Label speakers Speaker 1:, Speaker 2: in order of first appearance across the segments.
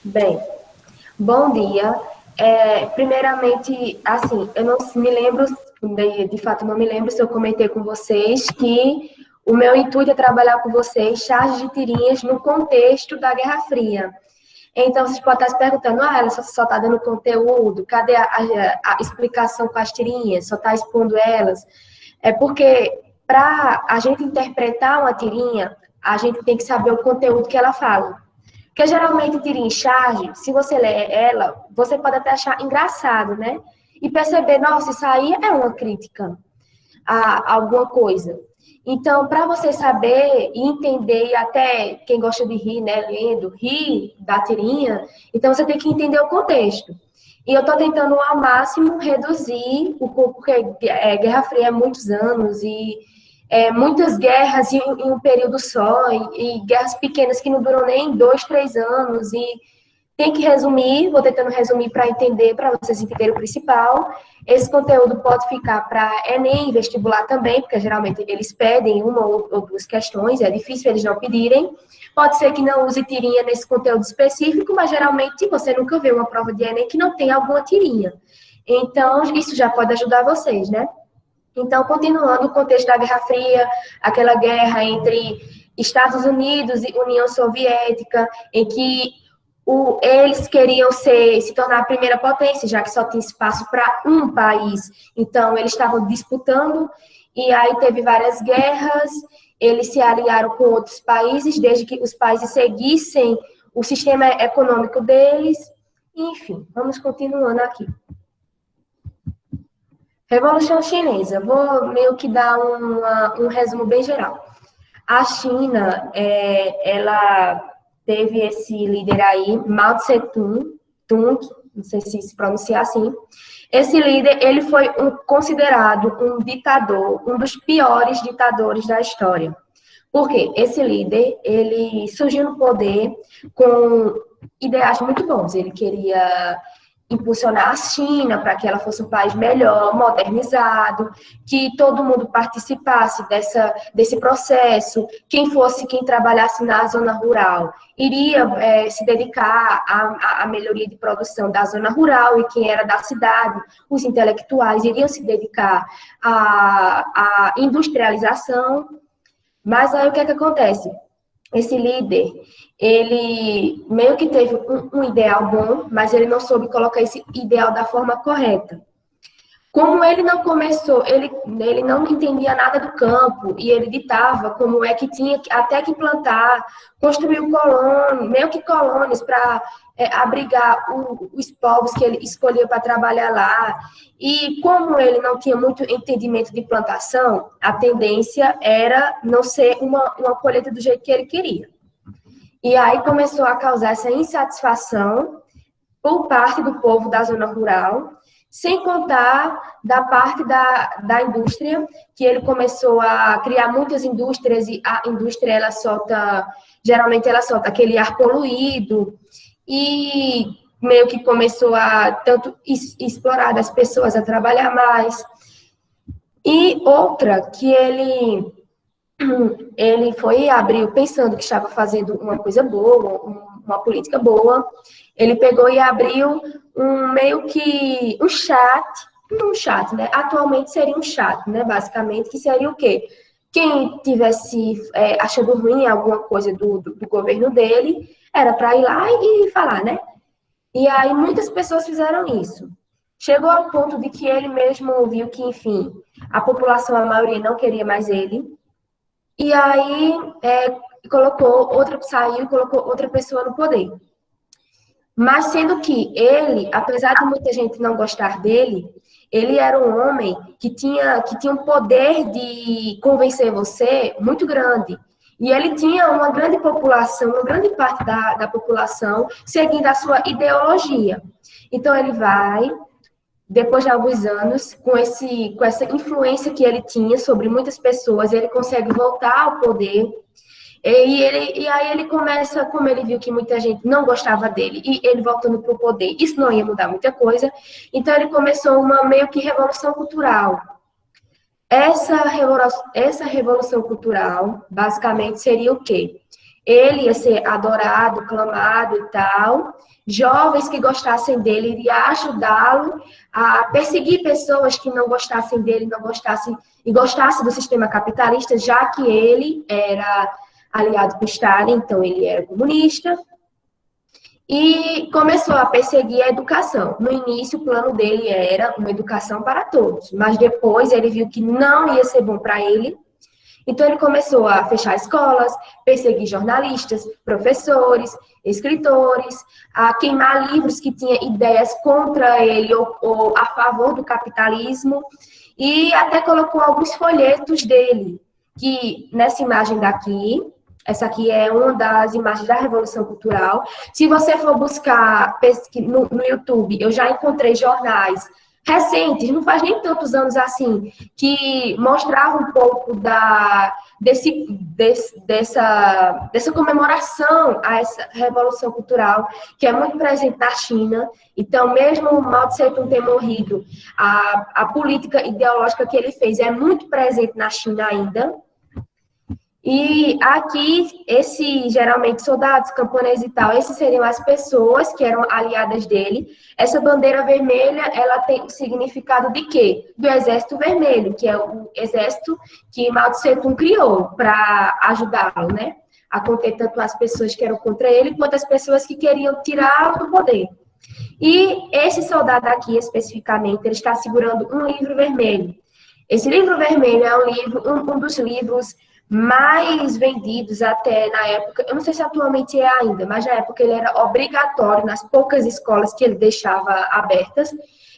Speaker 1: Bem, bom dia. Primeiramente, assim, eu não me lembro, de fato não me lembro se eu comentei com vocês que o meu intuito é trabalhar com vocês charges de tirinhas no contexto da Guerra Fria. Então, vocês podem estar se perguntando, ela só está dando conteúdo, cadê a explicação com as tirinhas, só está expondo elas? É porque, para a gente interpretar uma tirinha, a gente tem que saber o conteúdo que ela fala. Porque geralmente tirinha em charge, se você ler ela, você pode até achar engraçado, né? E perceber, nossa, isso aí é uma crítica a alguma coisa. Então, para você saber e entender, e até quem gosta de rir, né, lendo, rir da tirinha, então você tem que entender o contexto. E eu estou tentando ao máximo reduzir, porque Guerra Fria é muitos anos e muitas guerras em um período só, e guerras pequenas que não duram nem 2, 3 anos, e tem que resumir, vou tentando resumir para entender, para vocês entenderem o principal. Esse conteúdo pode ficar para Enem, vestibular também, porque geralmente eles pedem uma ou duas questões, é difícil eles não pedirem. Pode ser que não use tirinha nesse conteúdo específico, mas geralmente você nunca vê uma prova de Enem que não tem alguma tirinha. Então, isso já pode ajudar vocês, né? Então, continuando o contexto da Guerra Fria, aquela guerra entre Estados Unidos e União Soviética, em que eles queriam se tornar a primeira potência, já que só tinha espaço para um país. Então, eles estavam disputando, e aí teve várias guerras, eles se aliaram com outros países, desde que os países seguissem o sistema econômico deles. Enfim, vamos continuando aqui. Revolução Chinesa. Vou meio que dar um resumo bem geral. A China, ela teve esse líder aí, Mao Tse-tung, não sei se pronuncia assim. Esse líder, ele foi considerado um ditador, um dos piores ditadores da história. Por quê? Esse líder, ele surgiu no poder com ideais muito bons. Ele queria impulsionar a China para que ela fosse um país melhor, modernizado, que todo mundo participasse desse processo, quem trabalhasse na zona rural iria se dedicar à melhoria de produção da zona rural, e quem era da cidade, os intelectuais, iriam se dedicar à industrialização. Mas aí o que é que acontece? Esse líder, ele meio que teve um ideal bom, mas ele não soube colocar esse ideal da forma correta. Como ele não começou, ele não entendia nada do campo, e ele ditava como é que tinha até que plantar, construiu meio que colônias para abrigar os povos que ele escolheu para trabalhar lá. E como ele não tinha muito entendimento de plantação, a tendência era não ser uma colheita do jeito que ele queria. E aí começou a causar essa insatisfação por parte do povo da zona rural, sem contar da parte da indústria, que ele começou a criar muitas indústrias, e a indústria, geralmente ela solta aquele ar poluído, e meio que começou a tanto explorar as pessoas a trabalhar mais. E outra, que ele foi abriu pensando que estava fazendo uma coisa boa, uma política boa. Ele pegou e abriu meio que um chat, né? Atualmente seria um chat, né? Basicamente, que seria o quê? Quem tivesse achando ruim alguma coisa do governo dele, era para ir lá e falar, né? E aí muitas pessoas fizeram isso. Chegou ao ponto de que ele mesmo viu que, enfim, a população, a maioria, não queria mais ele. E aí saiu e colocou outra pessoa no poder. Mas sendo que ele, apesar de muita gente não gostar dele, ele era um homem que tinha um poder de convencer você muito grande. E ele tinha uma grande população, uma grande parte da população seguindo a sua ideologia. Então ele vai, depois de alguns anos, com essa influência que ele tinha sobre muitas pessoas, ele consegue voltar ao poder. E aí ele começa, como ele viu que muita gente não gostava dele, e ele voltando para o poder, isso não ia mudar muita coisa, então ele começou uma meio que revolução cultural. Essa revolução cultural, basicamente, seria o quê? ele ia ser adorado, clamado e tal. Jovens que gostassem dele iriam ajudá-lo a perseguir pessoas que não gostassem dele, não gostassem e gostassem do sistema capitalista, já que ele era aliado com Stalin, então ele era comunista. E começou a perseguir a educação. No início, o plano dele era uma educação para todos, mas depois ele viu que não ia ser bom para ele. Então, ele começou a fechar escolas, perseguir jornalistas, professores, escritores, a queimar livros que tinham ideias contra ele ou a favor do capitalismo, e até colocou alguns folhetos dele, que nessa imagem daqui, essa aqui é uma das imagens da Revolução Cultural. Se você for buscar no YouTube, eu já encontrei jornais recentes, não faz nem tantos anos assim, que mostravam um pouco dessa comemoração a essa Revolução Cultural, que é muito presente na China. Então, mesmo o Mao Tse-tung ter morrido, a política ideológica que ele fez é muito presente na China ainda. E aqui, geralmente, soldados, camponeses e tal, esses seriam as pessoas que eram aliadas dele. Essa bandeira vermelha, ela tem o significado de quê? Do Exército Vermelho, que é o exército que Mao Tse-tung criou para ajudá-lo, né? A conter tanto as pessoas que eram contra ele, quanto as pessoas que queriam tirá-lo do poder. E esse soldado aqui, especificamente, ele está segurando um livro vermelho. Esse livro vermelho é um dos livros mais vendidos até na época, eu não sei se atualmente é ainda, mas na época ele era obrigatório nas poucas escolas que ele deixava abertas,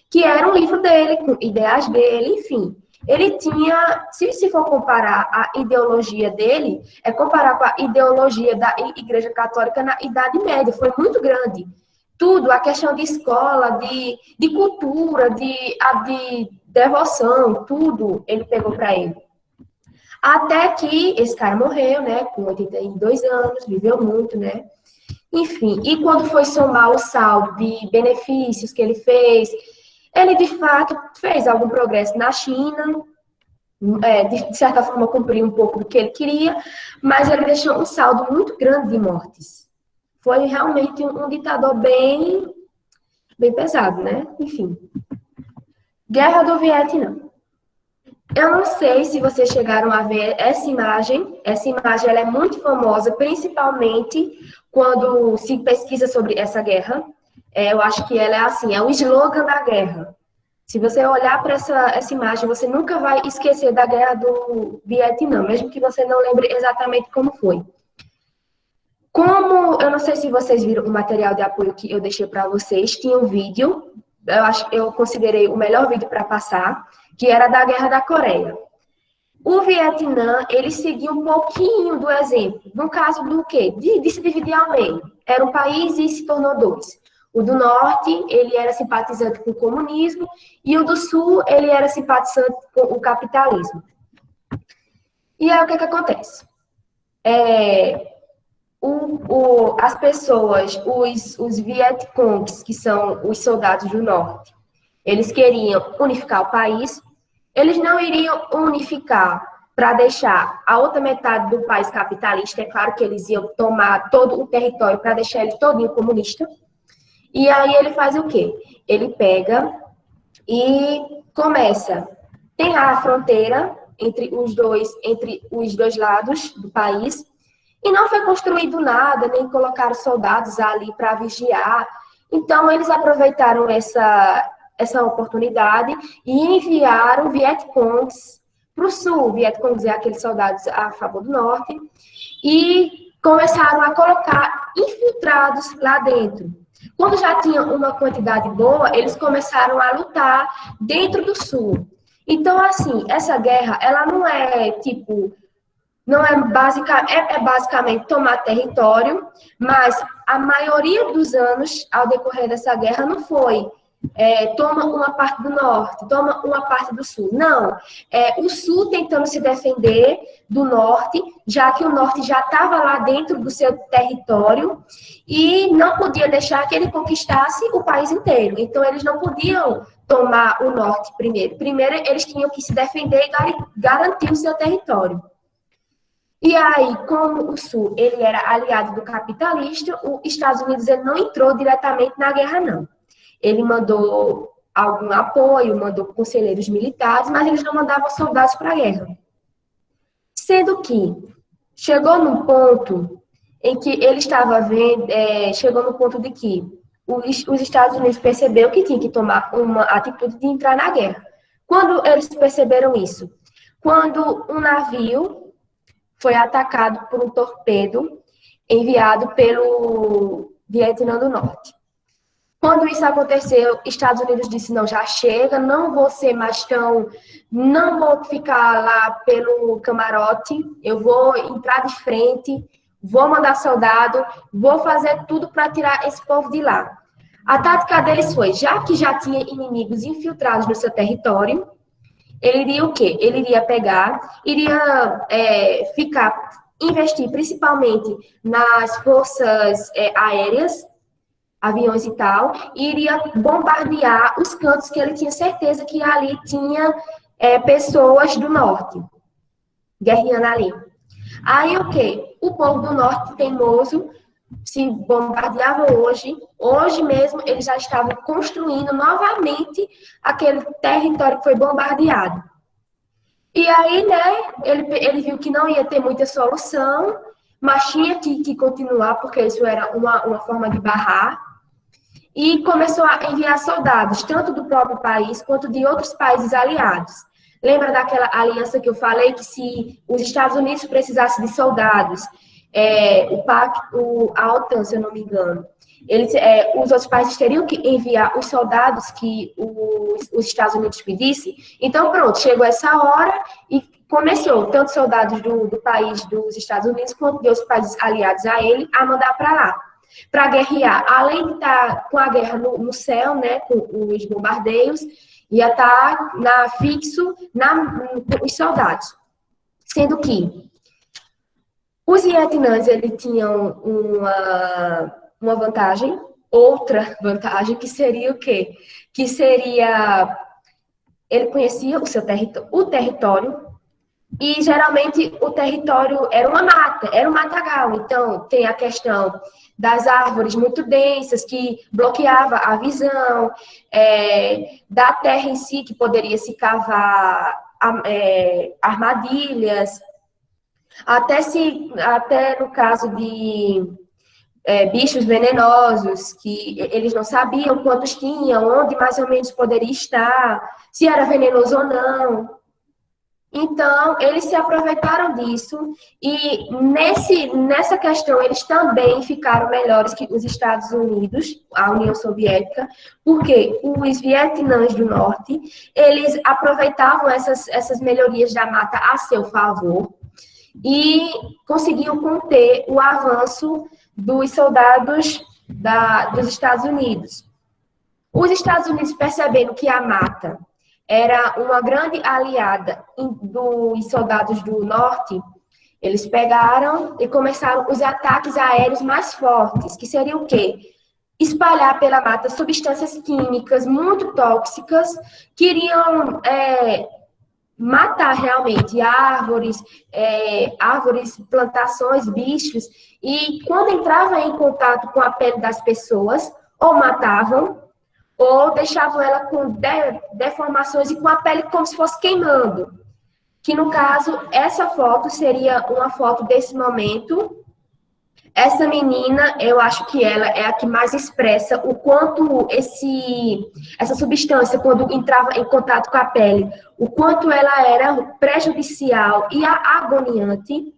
Speaker 1: que era um livro dele, com ideias dele, enfim. Ele tinha, se for comparar a ideologia dele, é comparar com a ideologia da Igreja Católica na Idade Média, foi muito grande. Tudo, a questão de escola, de cultura, de devoção, tudo ele pegou para ele. Até que esse cara morreu, né, com 82 anos, viveu muito, né? Enfim, e quando foi somar o saldo de benefícios que ele fez, ele de fato fez algum progresso na China, de certa forma cumpriu um pouco do que ele queria, mas ele deixou um saldo muito grande de mortes. Foi realmente um ditador bem pesado, né? Enfim. Guerra do Vietnã. Eu não sei se vocês chegaram a ver essa imagem. Essa imagem ela é muito famosa, principalmente quando se pesquisa sobre essa guerra. Eu acho que ela é assim, é o slogan da guerra. Se você olhar para essa imagem, você nunca vai esquecer da guerra do Vietnã, mesmo que você não lembre exatamente como foi. Eu não sei se vocês viram o material de apoio que eu deixei para vocês, tinha um vídeo, eu considerei o melhor vídeo para passar, que era da Guerra da Coreia. O Vietnã, ele seguiu um pouquinho do exemplo, no caso do quê? De se dividir ao meio. Era um país e se tornou dois. O do norte, ele era simpatizante com o comunismo, e o do sul, ele era simpatizante com o capitalismo. E aí, o que acontece? As pessoas, os Vietcongs, que são os soldados do norte, eles queriam unificar o país, eles não iriam unificar para deixar a outra metade do país capitalista, é claro que eles iam tomar todo o território para deixar ele todinho comunista, e aí ele faz o quê? Ele pega e começa, tem a fronteira entre os dois lados do país, e não foi construído nada, nem colocaram soldados ali para vigiar. Então, eles aproveitaram essa oportunidade e enviaram Vietcongs para o sul. Vietcongs é aqueles soldados a favor do norte. E começaram a colocar infiltrados lá dentro. Quando já tinha uma quantidade boa, eles começaram a lutar dentro do sul. Então, assim, essa guerra, ela não é tipo... Não é basicamente tomar território, mas a maioria dos anos, ao decorrer dessa guerra, não foi toma uma parte do norte, toma uma parte do sul. Não, o sul tentando se defender do norte, já que o norte já estava lá dentro do seu território e não podia deixar que ele conquistasse o país inteiro. Então, eles não podiam tomar o norte primeiro. Primeiro, eles tinham que se defender e garantir o seu território. E aí, como o Sul ele era aliado do capitalista, os Estados Unidos ele não entrou diretamente na guerra, não. Ele mandou algum apoio, mandou conselheiros militares, mas eles não mandavam soldados para a guerra. Sendo que chegou num ponto em que ele estava vendo, chegou no ponto de que os Estados Unidos perceberam que tinha que tomar uma atitude de entrar na guerra. Quando eles perceberam isso? Quando um navio foi atacado por um torpedo enviado pelo Vietnã do Norte. Quando isso aconteceu, Estados Unidos disse, não, já chega, não vou ser mais tão, não vou ficar lá pelo camarote, eu vou entrar de frente, vou mandar soldado, vou fazer tudo para tirar esse povo de lá. A tática deles foi, já que já tinha inimigos infiltrados no seu território, ele iria o quê? Ele iria pegar, iria investir principalmente nas forças aéreas, aviões e tal, e iria bombardear os cantos que ele tinha certeza que ali tinha pessoas do norte, guerreando ali. Aí o quê? O povo do norte teimoso se bombardeava hoje mesmo eles já estavam construindo novamente aquele território que foi bombardeado. E aí, né, ele viu que não ia ter muita solução, mas tinha que continuar, porque isso era uma forma de barrar, e começou a enviar soldados, tanto do próprio país quanto de outros países aliados. Lembra daquela aliança que eu falei que se os Estados Unidos precisassem de soldados, a OTAN, se eu não me engano, os outros países teriam que enviar os soldados que os Estados Unidos pedissem. Então, pronto, chegou essa hora e começou tanto soldados do país dos Estados Unidos quanto de outros países aliados a ele a mandar para lá, para guerrear. Além de estar com a guerra no céu, né, com os bombardeios, ia estar fixo com os soldados. Sendo que os vietnãs, eles tinham uma vantagem, outra vantagem, que seria o quê? Que seria, ele conhecia o território, e geralmente o território era uma mata, era um matagal. Então, tem a questão das árvores muito densas, que bloqueava a visão, da terra em si, que poderia se cavar armadilhas, até no caso de bichos venenosos, que eles não sabiam quantos tinham, onde mais ou menos poderia estar, se era venenoso ou não. Então, eles se aproveitaram disso e nessa questão eles também ficaram melhores que os Estados Unidos, a União Soviética, porque os vietnãs do norte, eles aproveitavam essas melhorias da mata a seu favor e conseguiam conter o avanço dos soldados dos Estados Unidos. Os Estados Unidos, percebendo que a mata era uma grande aliada dos soldados do norte, eles pegaram e começaram os ataques aéreos mais fortes, que seria o quê? Espalhar pela mata substâncias químicas muito tóxicas que iriam matar realmente árvores, plantações, bichos, e quando entrava em contato com a pele das pessoas, ou matavam, ou deixavam ela com deformações e com a pele como se fosse queimando. Que, no caso, essa foto seria uma foto desse momento. Essa menina, eu acho que ela é a que mais expressa o quanto essa substância, quando entrava em contato com a pele, o quanto ela era prejudicial e agoniante,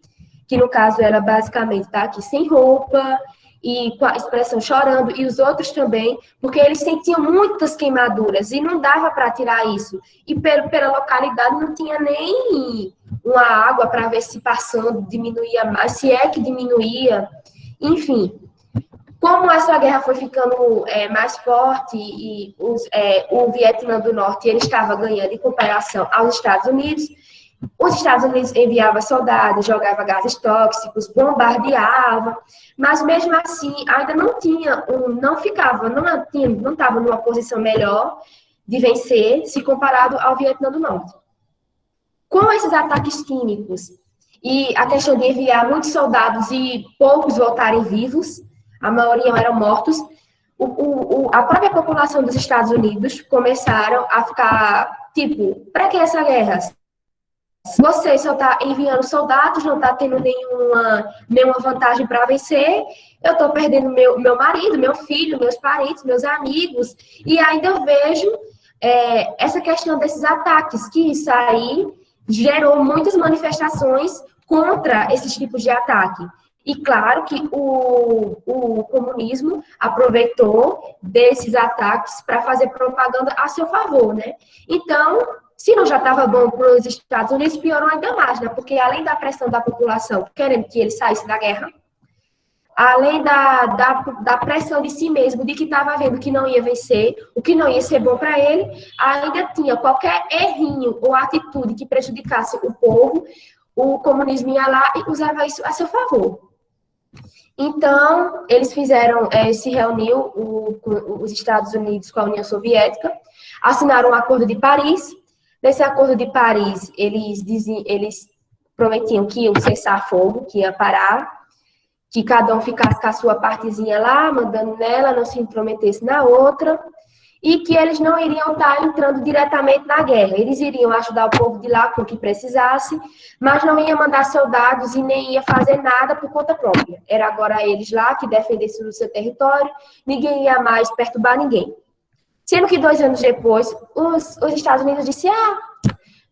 Speaker 1: que, no caso, ela basicamente está aqui sem roupa, e com a expressão chorando, e os outros também, porque eles sentiam muitas queimaduras, e não dava para tirar isso. E pela localidade não tinha nem uma água para ver se passando diminuía mais, se é que diminuía. Enfim, como essa guerra foi ficando mais forte, e o Vietnã do Norte ele estava ganhando em comparação aos Estados Unidos, os Estados Unidos enviava soldados, jogava gases tóxicos, bombardeava, mas mesmo assim ainda não estava numa posição melhor de vencer se comparado ao Vietnã do Norte. Com esses ataques químicos E a questão de enviar muitos soldados e poucos voltarem vivos, a maioria eram mortos, a própria população dos Estados Unidos começaram a ficar, tipo, para que essa guerra? Você só está enviando soldados, não está tendo nenhuma vantagem para vencer, eu estou perdendo meu marido, meu filho, meus parentes, meus amigos, e ainda eu vejo essa questão desses ataques, que isso aí gerou muitas manifestações contra esses tipos de ataque. E claro que o comunismo aproveitou desses ataques para fazer propaganda a seu favor, né? Então, se não já estava bom para os Estados Unidos, piorou ainda mais, né? Porque além da pressão da população querendo que ele saísse da guerra, além da pressão de si mesmo, de que estava vendo que não ia vencer, o que não ia ser bom para ele, ainda tinha qualquer errinho ou atitude que prejudicasse o povo, o comunismo ia lá e usava isso a seu favor. Então, eles se reuniu os Estados Unidos com a União Soviética, assinaram o Acordo de Paris. Nesse Acordo de Paris, eles prometiam que iam cessar fogo, que ia parar, que cada um ficasse com a sua partezinha lá, mandando nela, não se intrometesse na outra, e que eles não iriam estar entrando diretamente na guerra. Eles iriam ajudar o povo de lá com o que precisasse, mas não ia mandar soldados e nem ia fazer nada por conta própria. Era agora eles lá que defendessem o seu território, ninguém ia mais perturbar ninguém. Sendo que 2 anos depois, os Estados Unidos disseram,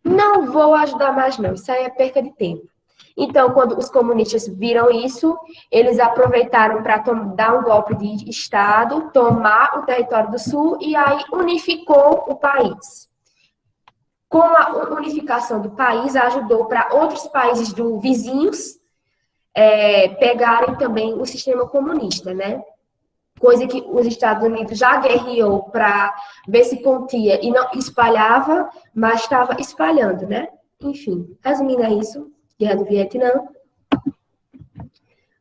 Speaker 1: não vou ajudar mais não, isso aí é perca de tempo. Então, quando os comunistas viram isso, eles aproveitaram para dar um golpe de Estado, tomar o território do Sul e aí unificou o país. Com a unificação do país, ajudou para outros países vizinhos pegarem também o sistema comunista, né? Coisa que os Estados Unidos já guerreou para ver se contia e não espalhava, mas estava espalhando, né? Enfim, resumindo é isso. Guerra do Vietnã.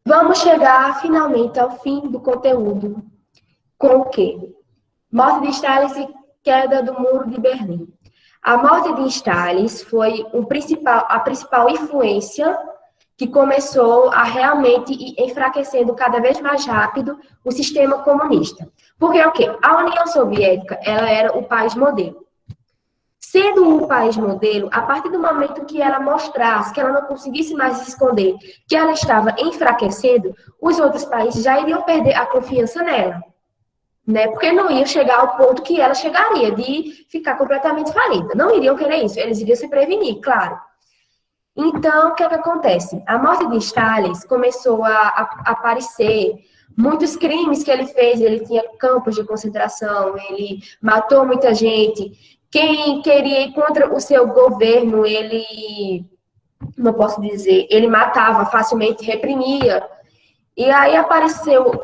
Speaker 1: Vamos chegar finalmente ao fim do conteúdo. Com o quê? Morte de Stalin e queda do Muro de Berlim. A morte de Stalin foi a principal influência que começou a realmente ir enfraquecendo cada vez mais rápido o sistema comunista. Porque o quê? A União Soviética, ela era o país modelo. Sendo um país modelo, a partir do momento que ela mostrasse, que ela não conseguisse mais se esconder, que ela estava enfraquecendo, os outros países já iriam perder a confiança nela, né? Porque não ia chegar ao ponto que ela chegaria, de ficar completamente falida. Não iriam querer isso, eles iriam se prevenir, claro. Então, o que é que acontece? A morte de Stalin começou a aparecer muitos crimes que ele fez, ele tinha campos de concentração, ele matou muita gente. Quem queria ir contra o seu governo, ele, não posso dizer, ele matava facilmente, reprimia. E aí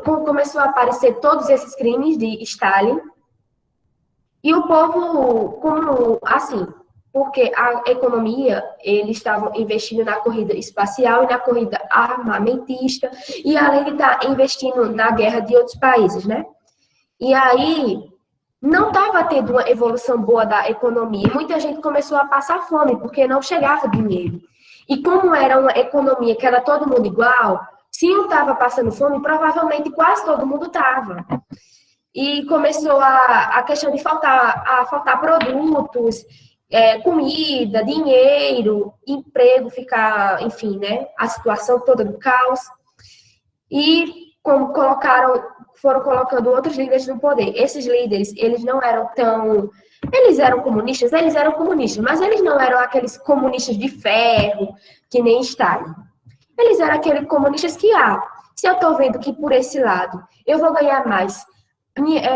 Speaker 1: começou a aparecer todos esses crimes de Stalin. E o povo, porque a economia, eles estavam investindo na corrida espacial e na corrida armamentista, e além de estar investindo na guerra de outros países, né? E aí não estava tendo uma evolução boa da economia. Muita gente começou a passar fome, porque não chegava dinheiro. E como era uma economia que era todo mundo igual, se um estava passando fome, provavelmente quase todo mundo estava. E começou a questão de faltar produtos, comida, dinheiro, emprego, enfim, né? A situação toda do caos. E como foram colocando outros líderes no poder. Esses líderes, eles não eram eles eram comunistas, mas eles não eram aqueles comunistas de ferro, que nem Stalin. Eles eram aqueles comunistas que, se eu estou vendo que por esse lado eu vou ganhar mais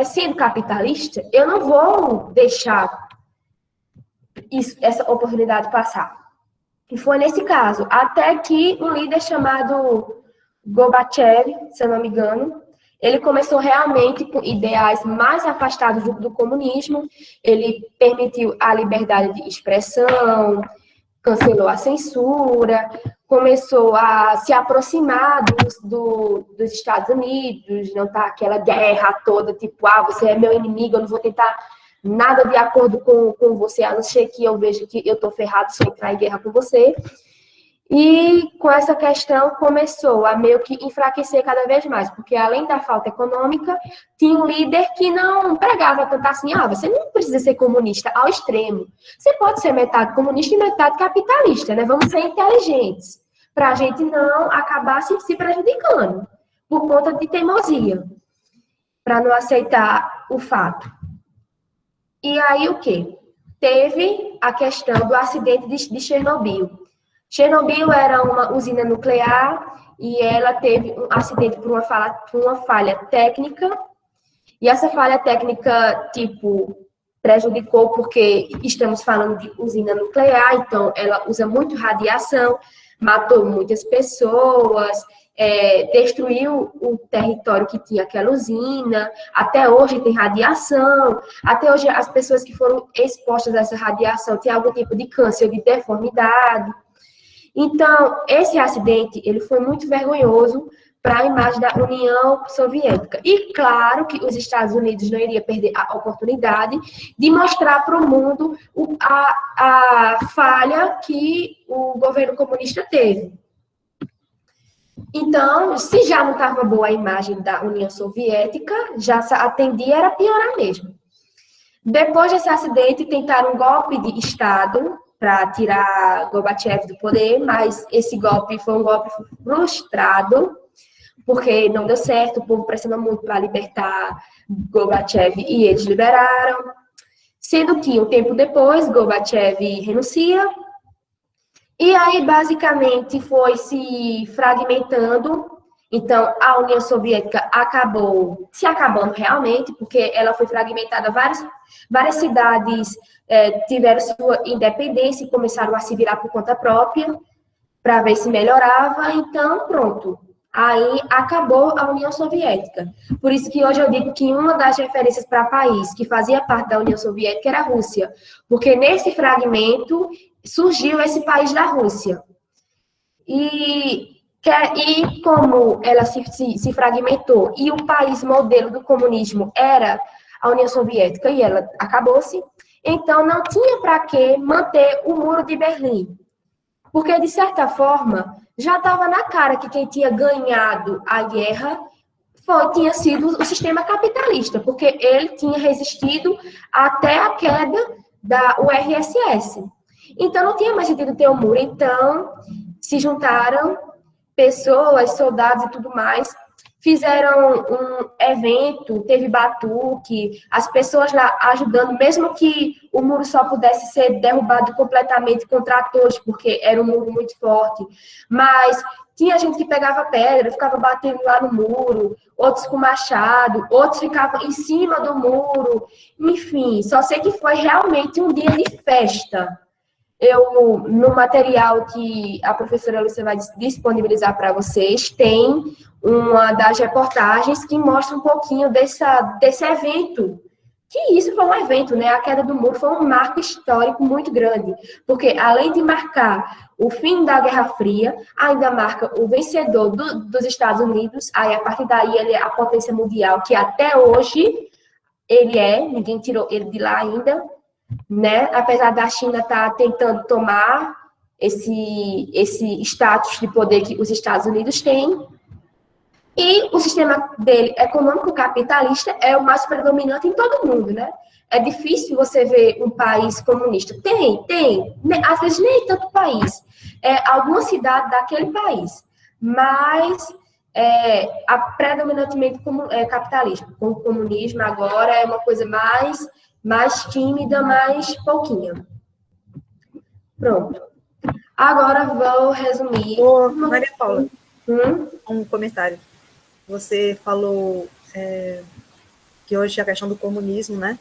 Speaker 1: sendo capitalista, eu não vou deixar essa oportunidade passar. E foi nesse caso, até que um líder chamado Gorbachev, se eu não me engano, ele começou realmente com ideais mais afastados do comunismo, ele permitiu a liberdade de expressão, cancelou a censura, começou a se aproximar dos Estados Unidos, não tá aquela guerra toda, tipo, você é meu inimigo, eu não vou tentar nada de acordo com você, a não ser que eu veja que eu tô ferrado se eu entrar em guerra com você. E com essa questão começou a meio que enfraquecer cada vez mais, porque além da falta econômica, tinha um líder que não pregava tanto assim, você não precisa ser comunista ao extremo. Você pode ser metade comunista e metade capitalista, né? Vamos ser inteligentes, para a gente não acabar se prejudicando por conta de teimosia, para não aceitar o fato. E aí o quê? Teve a questão do acidente de Chernobyl. Chernobyl era uma usina nuclear e ela teve um acidente por uma falha técnica. E essa falha técnica, prejudicou porque estamos falando de usina nuclear, então ela usa muito radiação, matou muitas pessoas, destruiu o território que tinha aquela usina, até hoje tem radiação, até hoje as pessoas que foram expostas a essa radiação têm algum tipo de câncer, de deformidade. Então, esse acidente, ele foi muito vergonhoso para a imagem da União Soviética. E claro que os Estados Unidos não iriam perder a oportunidade de mostrar para o mundo a falha que o governo comunista teve. Então, se já não estava boa a imagem da União Soviética, já a tendência era piorar mesmo. Depois desse acidente, tentaram um golpe de Estado para tirar Gorbachev do poder, mas esse golpe foi um golpe frustrado, porque não deu certo, o povo pressionou muito para libertar Gorbachev e eles liberaram. Sendo que, um tempo depois, Gorbachev renuncia, e aí, basicamente, foi se fragmentando. Então, a União Soviética acabou se acabando realmente, porque ela foi fragmentada, várias cidades tiveram sua independência e começaram a se virar por conta própria, para ver se melhorava. Então, pronto. Aí acabou a União Soviética. Por isso que hoje eu digo que uma das referências para país que fazia parte da União Soviética era a Rússia, porque nesse fragmento surgiu esse país da Rússia. E como ela se fragmentou e o país modelo do comunismo era a União Soviética e ela acabou-se, então não tinha para que manter o Muro de Berlim. Porque, de certa forma, já estava na cara que quem tinha ganhado a guerra tinha sido o sistema capitalista, porque ele tinha resistido até a queda da URSS. Então, não tinha mais sentido ter um muro. Então, se juntaram pessoas, soldados e tudo mais, fizeram um evento, teve batuque, as pessoas lá ajudando, mesmo que o muro só pudesse ser derrubado completamente com tratores, porque era um muro muito forte. Mas tinha gente que pegava pedra, ficava batendo lá no muro, outros com machado, outros ficavam em cima do muro. Enfim, só sei que foi realmente um dia de festa. No material que a professora Lúcia vai disponibilizar para vocês, tem uma das reportagens que mostra um pouquinho desse evento. Que isso foi um evento, né? A queda do muro foi um marco histórico muito grande, porque além de marcar o fim da Guerra Fria, ainda marca o vencedor dos Estados Unidos, aí a partir daí ele é a potência mundial, que até hoje ninguém tirou ele de lá ainda, né? Apesar da China estar tentando tomar esse status de poder que os Estados Unidos têm. E o sistema dele, econômico capitalista, é o mais predominante em todo o mundo, né? É difícil você ver um país comunista. Tem. Às vezes nem tanto país. Alguma cidade daquele país. Mas predominantemente capitalista. Com o comunismo agora é uma coisa mais tímida, mais pouquinha. Pronto. Agora vou resumir.
Speaker 2: Maria Paula, um comentário. Você falou que hoje a questão do comunismo, né,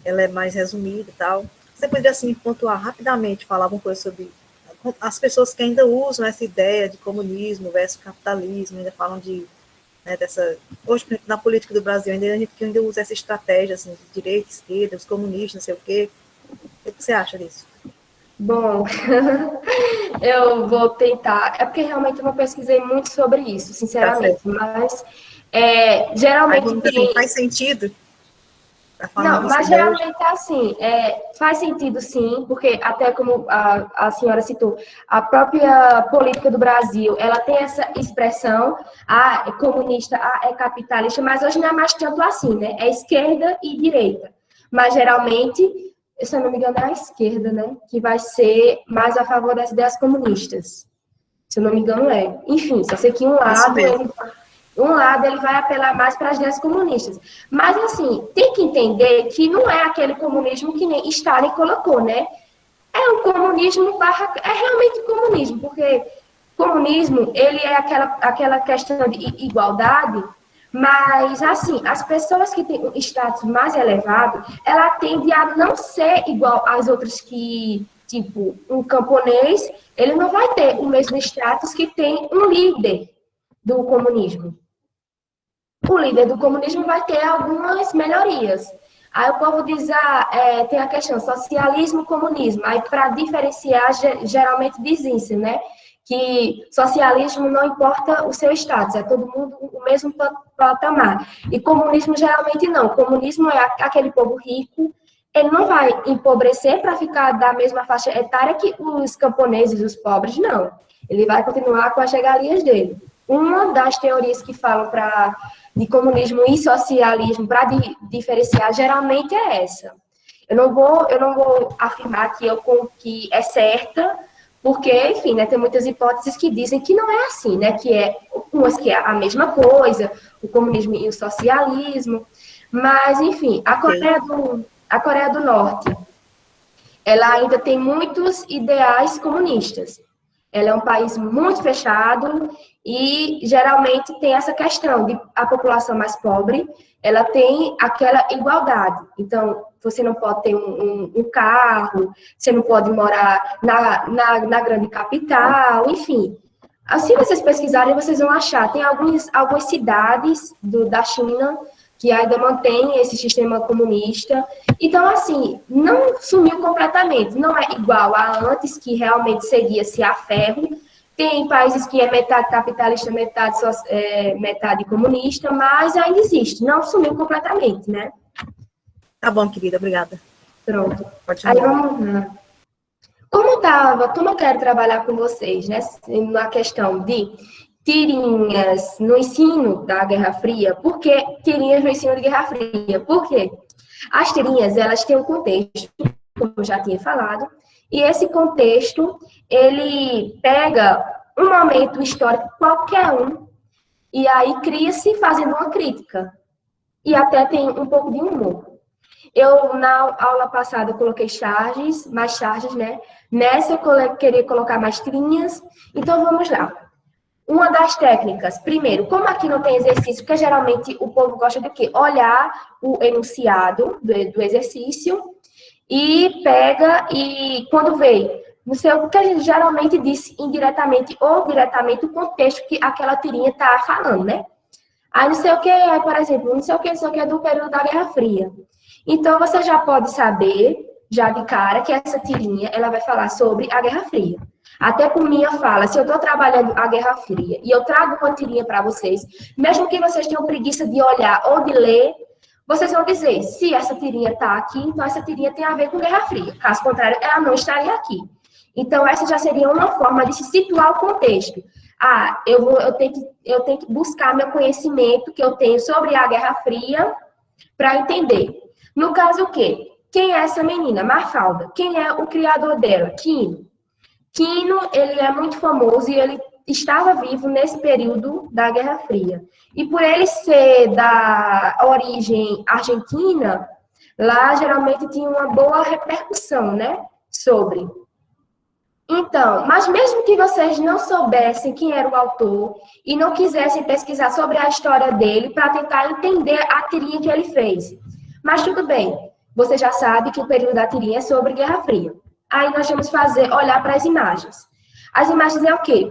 Speaker 2: ela é mais resumida e tal. Você poderia, assim, pontuar rapidamente, falar alguma coisa sobre as pessoas que ainda usam essa ideia de comunismo versus capitalismo, ainda falam hoje, na política do Brasil, a gente ainda usa essa estratégia, assim, de direita, esquerda, os comunistas, não sei o quê. O que você acha disso?
Speaker 1: Bom, eu vou tentar. É porque realmente eu não pesquisei muito sobre isso, sinceramente. Mas geralmente
Speaker 2: assim, faz sentido?
Speaker 1: Não, mas geralmente é assim, faz sentido sim, porque até como a senhora citou, a própria política do Brasil, ela tem essa expressão, é comunista, é capitalista, mas hoje não é mais tanto assim, né? É esquerda e direita. Mas geralmente, se eu não me engano, é a esquerda, né? Que vai ser mais a favor das ideias comunistas. Se eu não me engano, é. Enfim, só sei que um lado ele vai apelar mais para as ideias comunistas. Mas, assim, tem que entender que não é aquele comunismo que nem Stalin colocou, né? É um comunismo é realmente comunismo, porque comunismo, ele é aquela questão de igualdade, mas, assim, as pessoas que têm um status mais elevado, ela tende a não ser igual às outras que, tipo, um camponês, ele não vai ter o mesmo status que tem um líder do comunismo. O líder do comunismo vai ter algumas melhorias. Aí o povo diz, tem a questão socialismo e comunismo. Aí, para diferenciar, geralmente diz isso, né? Que socialismo não importa o seu status, é todo mundo o mesmo patamar. E comunismo, geralmente, não. Comunismo é aquele povo rico, ele não vai empobrecer para ficar da mesma faixa etária que os camponeses, os pobres, não. Ele vai continuar com as regalias dele. Uma das teorias que falam de comunismo e socialismo para diferenciar geralmente é essa. Eu não vou afirmar que é certa, porque, enfim, né, tem muitas hipóteses que dizem que não é assim, né, que é umas que é a mesma coisa, o comunismo e o socialismo, mas, enfim, a Coreia do Norte, ela ainda tem muitos ideais comunistas. Ela é um país muito fechado e geralmente tem essa questão de a população mais pobre, ela tem aquela igualdade. Então, você não pode ter um carro, você não pode morar na grande capital, enfim. Se vocês pesquisarem, vocês vão achar. Tem algumas cidades da China que ainda mantém esse sistema comunista. Então, assim, não sumiu completamente. Não é igual a antes, que realmente seguia-se a ferro. Tem países que é metade capitalista, metade comunista, mas ainda existe. Não sumiu completamente, né?
Speaker 2: Tá bom, querida, obrigada.
Speaker 1: Pronto. Aí vamos lá. Como eu quero trabalhar com vocês, né, na questão de tirinhas no ensino da Guerra Fria. Por que tirinhas no ensino de Guerra Fria? Por quê? As tirinhas, elas têm um contexto, como eu já tinha falado, e esse contexto, ele pega um momento histórico qualquer um, e aí cria-se fazendo uma crítica. E até tem um pouco de humor. Eu, na aula passada, coloquei mais charges, né? Nessa, eu queria colocar mais tirinhas. Então, vamos lá. Uma das técnicas, primeiro, como aqui não tem exercício, porque geralmente o povo gosta de quê? Olhar o enunciado do exercício e pega e, quando vê, não sei o que a gente geralmente diz indiretamente ou diretamente o contexto que aquela tirinha está falando, né? Aí não sei o que, por exemplo, não sei o que é do período da Guerra Fria. Então, você já pode saber, já de cara, que essa tirinha, ela vai falar sobre a Guerra Fria. Até por minha fala, se eu estou trabalhando a Guerra Fria e eu trago uma tirinha para vocês, mesmo que vocês tenham preguiça de olhar ou de ler, vocês vão dizer, se essa tirinha está aqui, então essa tirinha tem a ver com Guerra Fria. Caso contrário, ela não estaria aqui. Então, essa já seria uma forma de se situar o contexto. Eu tenho que buscar meu conhecimento que eu tenho sobre a Guerra Fria para entender. No caso, o quê? Quem é essa menina? Mafalda. Quem é o criador dela? Quino. Quino, ele é muito famoso e ele estava vivo nesse período da Guerra Fria. E por ele ser da origem argentina, lá geralmente tinha uma boa repercussão, né? Sobre. Então, mas mesmo que vocês não soubessem quem era o autor e não quisessem pesquisar sobre a história dele para tentar entender a tirinha que ele fez, mas tudo bem, você já sabe que o período da tirinha é sobre Guerra Fria. Aí nós vamos olhar para as imagens. As imagens é o quê?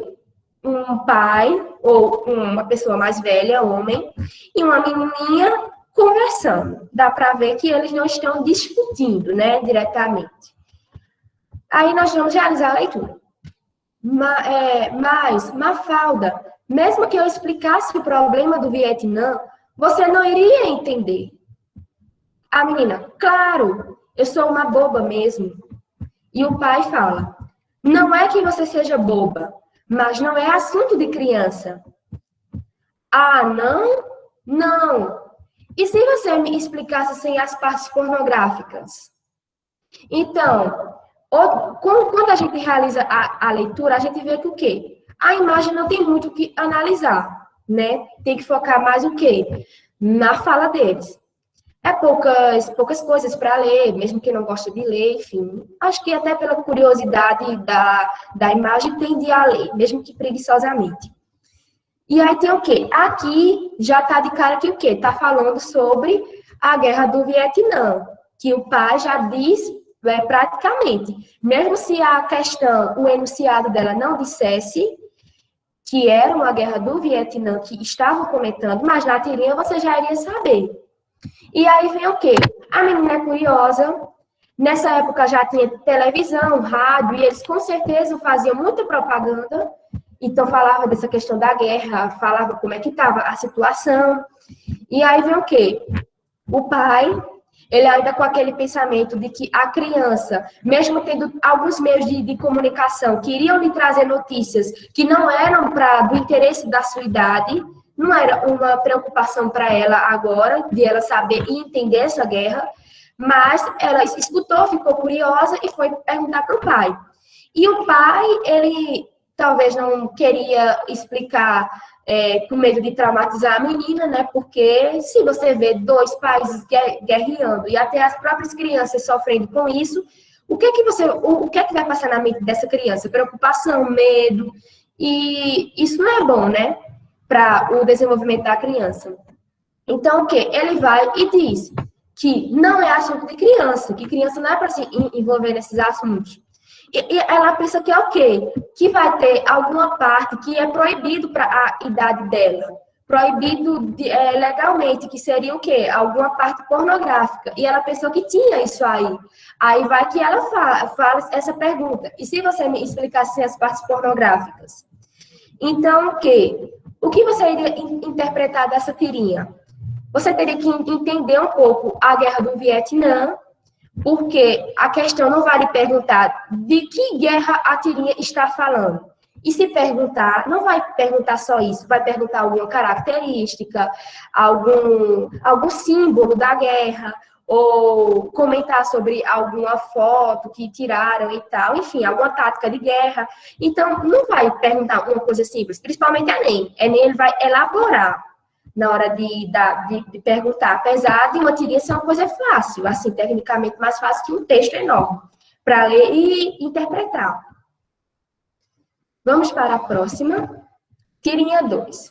Speaker 1: Um pai ou uma pessoa mais velha, homem, e uma menininha conversando. Dá para ver que eles não estão discutindo, né, diretamente. Aí nós vamos realizar a leitura. Mas, Mafalda, mesmo que eu explicasse o problema do Vietnã, você não iria entender. A menina, claro, eu sou uma boba mesmo. E o pai fala, não é que você seja boba, mas não é assunto de criança. Ah, não? Não. E se você me explicasse sem as partes pornográficas? Então, quando a gente realiza a leitura, a gente vê que o quê? A imagem não tem muito o que analisar, né? Tem que focar mais o quê? Na fala deles. É poucas coisas para ler, mesmo que não goste de ler, enfim. Acho que até pela curiosidade da imagem tende a ler, mesmo que preguiçosamente. E aí tem o quê? Aqui já está de cara que o quê? Está falando sobre a guerra do Vietnã, que o pai já diz praticamente, mesmo se a questão, o enunciado dela não dissesse que era uma guerra do Vietnã que estavam comentando, mas na tirinha você já iria saber. E aí vem o quê? A menina é curiosa. Nessa época já tinha televisão, rádio, e eles com certeza faziam muita propaganda. Então falava dessa questão da guerra, falava como é que estava a situação. E aí vem o quê? O pai, ele ainda com aquele pensamento de que a criança, mesmo tendo alguns meios de comunicação que iriam lhe trazer notícias que não eram do interesse da sua idade, não era uma preocupação para ela agora, de ela saber e entender essa guerra, mas ela escutou, ficou curiosa e foi perguntar para o pai. E o pai, ele talvez não queria explicar com medo de traumatizar a menina, né? Porque se você vê dois países guerreando e até as próprias crianças sofrendo com isso, o que é que vai passar na mente dessa criança? Preocupação, medo, e isso não é bom, né? Para o desenvolvimento da criança. Então, o quê? Ele vai e diz que não é assunto de criança, que criança não é para se envolver nesses assuntos. E ela pensa que é o quê? Que vai ter alguma parte que é proibido para a idade dela. Proibido legalmente, que seria o quê? Alguma parte pornográfica. E ela pensou que tinha isso aí. Aí vai que ela fala essa pergunta. E se você me explicasse as partes pornográficas? Então, o quê? O que você iria interpretar dessa tirinha? Você teria que entender um pouco a guerra do Vietnã, porque a questão não vai lhe perguntar de que guerra a tirinha está falando. E se perguntar, não vai perguntar só isso, vai perguntar alguma característica, algum símbolo da guerra, ou comentar sobre alguma foto que tiraram e tal, enfim, alguma tática de guerra. Então, não vai perguntar uma coisa simples, principalmente a Enem. Enem ele vai elaborar na hora de perguntar, apesar de uma tirinha ser uma coisa fácil, assim, tecnicamente mais fácil que um texto enorme, para ler e interpretar. Vamos para a próxima. Tirinha 2.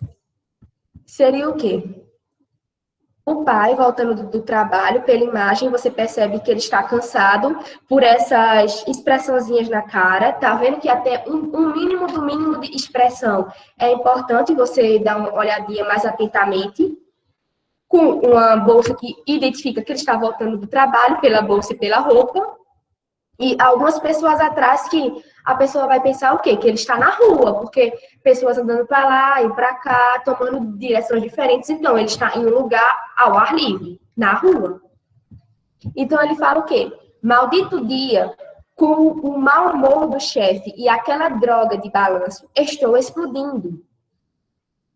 Speaker 1: Seria o quê? O pai, voltando do trabalho, pela imagem, você percebe que ele está cansado por essas expressãozinhas na cara. Tá vendo que até um mínimo do mínimo de expressão é importante você dar uma olhadinha mais atentamente. Com uma bolsa que identifica que ele está voltando do trabalho, pela bolsa e pela roupa. E algumas pessoas atrás que a pessoa vai pensar o quê? Que ele está na rua, porque pessoas andando para lá e para cá, tomando direções diferentes. Então, ele está em um lugar ao ar livre, na rua. Então, ele fala o quê? Maldito dia, com o mau humor do chefe e aquela droga de balanço, estou explodindo.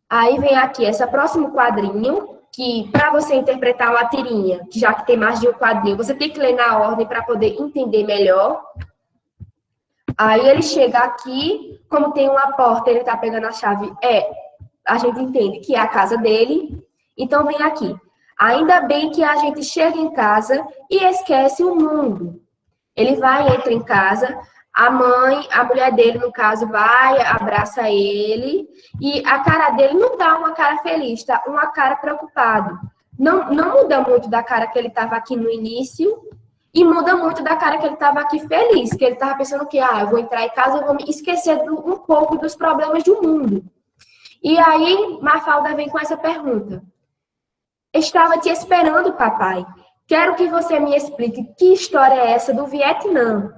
Speaker 1: Aí vem aqui esse próximo quadrinho, que para você interpretar uma tirinha, já que tem mais de um quadrinho, você tem que ler na ordem para poder entender melhor. Aí ele chega aqui, como tem uma porta, ele está pegando a chave, a gente entende que é a casa dele. Então vem aqui. Ainda bem que a gente chega em casa e esquece o mundo. Ele vai, entra em casa, a mulher dele, no caso, vai, abraça ele, e a cara dele não tá uma cara feliz, tá uma cara preocupado. Não muda muito da cara que ele estava aqui no início, e muda muito da cara que ele estava aqui feliz, que ele estava pensando que, eu vou entrar em casa, eu vou me esquecer um pouco dos problemas do mundo. E aí, Mafalda vem com essa pergunta. Estava te esperando, papai. Quero que você me explique que história é essa do Vietnã.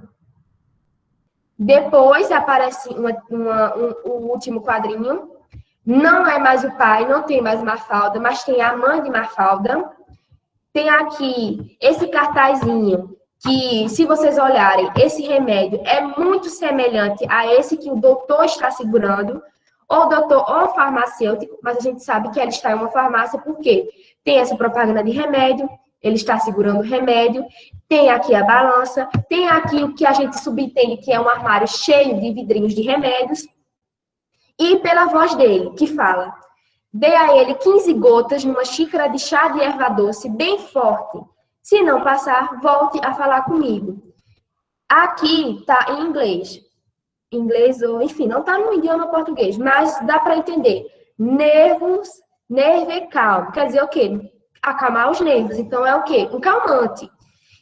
Speaker 1: Depois aparece o último. Não é mais o pai, não tem mais Mafalda, mas tem a mãe de Mafalda. Tem aqui esse cartazinho, que, se vocês olharem, esse remédio é muito semelhante a esse que o doutor está segurando, ou doutor ou farmacêutico, mas a gente sabe que ele está em uma farmácia, porque tem essa propaganda de remédio, ele está segurando o remédio, tem aqui a balança, tem aqui o que a gente subentende que é um armário cheio de vidrinhos de remédios, e pela voz dele, que fala: dê a ele 15 gotas numa xícara de chá de erva doce bem forte. Se não passar, volte a falar comigo. Aqui está em inglês. Inglês, ou enfim, não está no idioma português, mas dá para entender. Nervos, nerve calmo. Quer dizer o quê? Acalmar os nervos. Então, é o quê? Um calmante.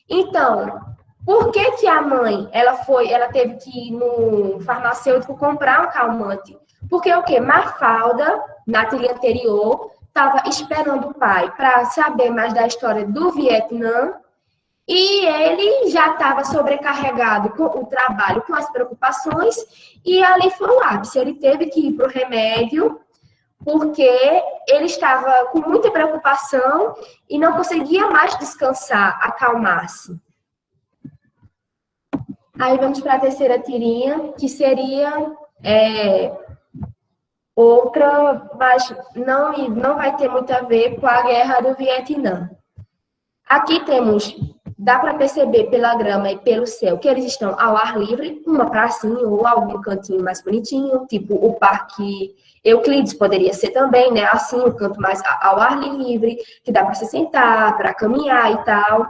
Speaker 1: Então, por que que a mãe, ela teve que ir no farmacêutico comprar um calmante? Porque o quê? Mafalda, na trilha anterior, estava esperando o pai para saber mais da história do Vietnã, e ele já estava sobrecarregado com o trabalho, com as preocupações, e ali foi o ápice. Ele teve que ir para o remédio, porque ele estava com muita preocupação e não conseguia mais descansar, acalmar-se. Aí vamos para a terceira tirinha, que seria outra, mas não vai ter muito a ver com a guerra do Vietnã. Aqui temos, dá para perceber pela grama e pelo céu que eles estão ao ar livre, uma pracinha ou algum cantinho mais bonitinho, tipo o Parque Euclides poderia ser também, né? Assim, um canto mais ao ar livre, que dá para se sentar, para caminhar e tal.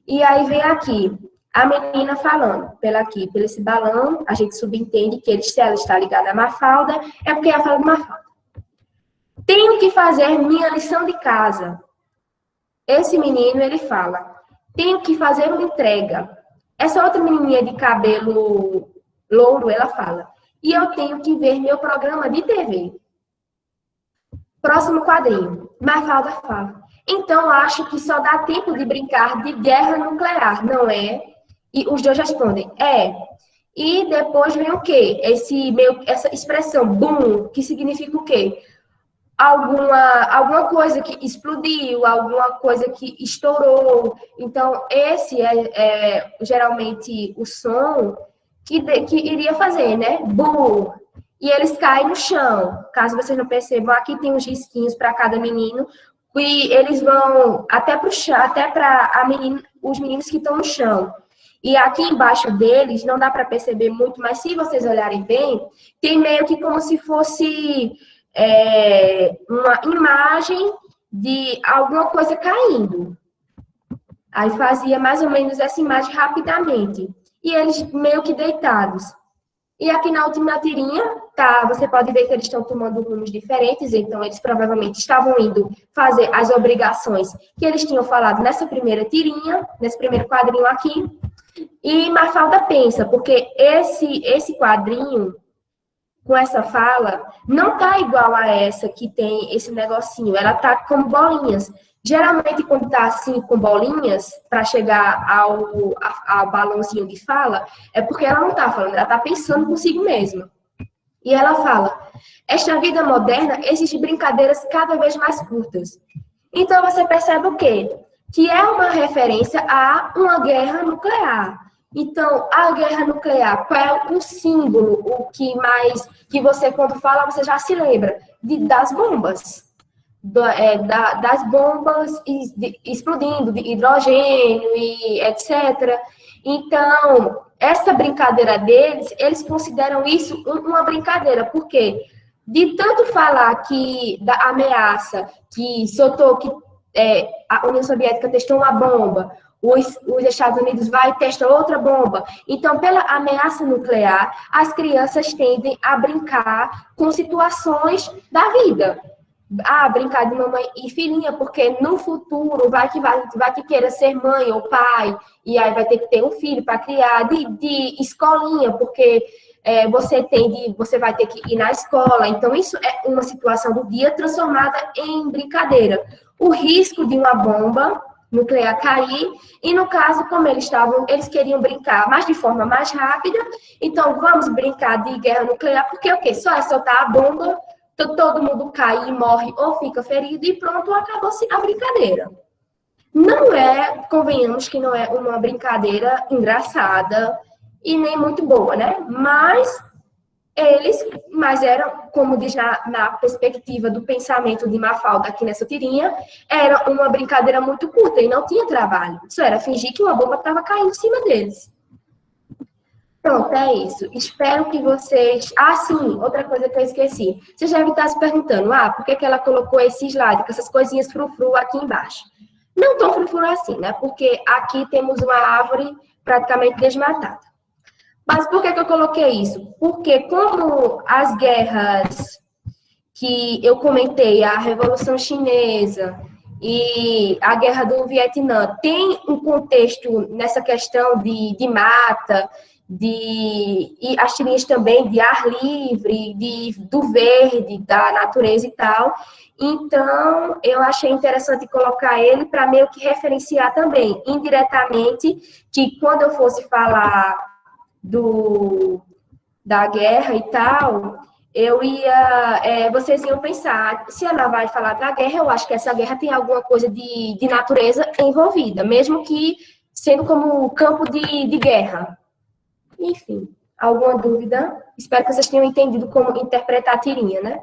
Speaker 1: E aí vem aqui a menina falando, pelo esse balão, a gente subentende que se ela está ligada à Mafalda, é porque ela fala de Mafalda. Tenho que fazer minha lição de casa. Esse menino, ele fala, tenho que fazer uma entrega. Essa outra menininha de cabelo louro, ela fala, e eu tenho que ver meu programa de TV. Próximo quadrinho. Mafalda fala, então acho que só dá tempo de brincar de guerra nuclear, não é? E os dois respondem, é. E depois vem o quê? Essa expressão, boom, que significa o quê? Alguma coisa que explodiu, alguma coisa que estourou. Então, esse é geralmente o som que iria fazer, né? Boom! E eles caem no chão. Caso vocês não percebam, aqui tem uns risquinhos para cada menino. E eles vão até para o chão, até para os meninos que estão no chão. E aqui embaixo deles, não dá para perceber muito, mas se vocês olharem bem, tem meio que como se fosse uma imagem de alguma coisa caindo. Aí fazia mais ou menos essa imagem rapidamente. E eles meio que deitados. E aqui na última tirinha, tá, você pode ver que eles estão tomando rumos diferentes, então eles provavelmente estavam indo fazer as obrigações que eles tinham falado nessa primeira tirinha, nesse primeiro quadrinho aqui. E Mafalda pensa, porque esse quadrinho, com essa fala, não tá igual a essa que tem esse negocinho, ela tá com bolinhas. Geralmente, quando tá assim, com bolinhas, para chegar ao balãozinho de fala, é porque ela não tá falando, ela tá pensando consigo mesma. E ela fala, esta vida moderna existe brincadeiras cada vez mais curtas. Então, você percebe o quê? Que é uma referência a uma guerra nuclear. Então, a guerra nuclear, qual é o símbolo, o que mais, que você, quando fala, você já se lembra? Das bombas. Das bombas explodindo, de hidrogênio e etc. Então, essa brincadeira deles, eles consideram isso uma brincadeira, porque de tanto falar da ameaça que soltou, que a União Soviética testou uma bomba, os Estados Unidos vai e testa outra bomba. Então, pela ameaça nuclear, as crianças tendem a brincar com situações da vida. Brincar de mamãe e filhinha, porque no futuro vai que queira ser mãe ou pai, e aí vai ter que ter um filho para criar, de escolinha, porque você vai ter que ir na escola. Então, isso é uma situação do dia transformada em brincadeira. O risco de uma bomba nuclear cair, e no caso, como eles queriam brincar, mas de forma mais rápida, então vamos brincar de guerra nuclear, porque o quê? Só é soltar a bomba, todo mundo cai e morre ou fica ferido, e pronto, acabou-se a brincadeira. Não é, convenhamos que não é uma brincadeira engraçada e nem muito boa, né? Mas eram, como diz na perspectiva do pensamento de Mafalda aqui nessa tirinha, era uma brincadeira muito curta e não tinha trabalho. Isso era fingir que uma bomba estava caindo em cima deles. Pronto, é isso. Espero que vocês... Ah, sim, outra coisa que eu esqueci. Vocês devem estar se perguntando, por que ela colocou esse slide com essas coisinhas frufru aqui embaixo? Não tão frufru assim, né? Porque aqui temos uma árvore praticamente desmatada. Mas por que eu coloquei isso? Porque como as guerras que eu comentei, a Revolução Chinesa e a Guerra do Vietnã, tem um contexto nessa questão de mata, e as tirinhas também de ar livre, do verde, da natureza e tal. Então, eu achei interessante colocar ele para meio que referenciar também, indiretamente, que quando eu fosse falar da guerra e tal, vocês iam pensar, se ela vai falar da guerra, eu acho que essa guerra tem alguma coisa de natureza envolvida, mesmo que sendo como campo de guerra. Enfim, alguma dúvida? Espero que vocês tenham entendido como interpretar a tirinha, né?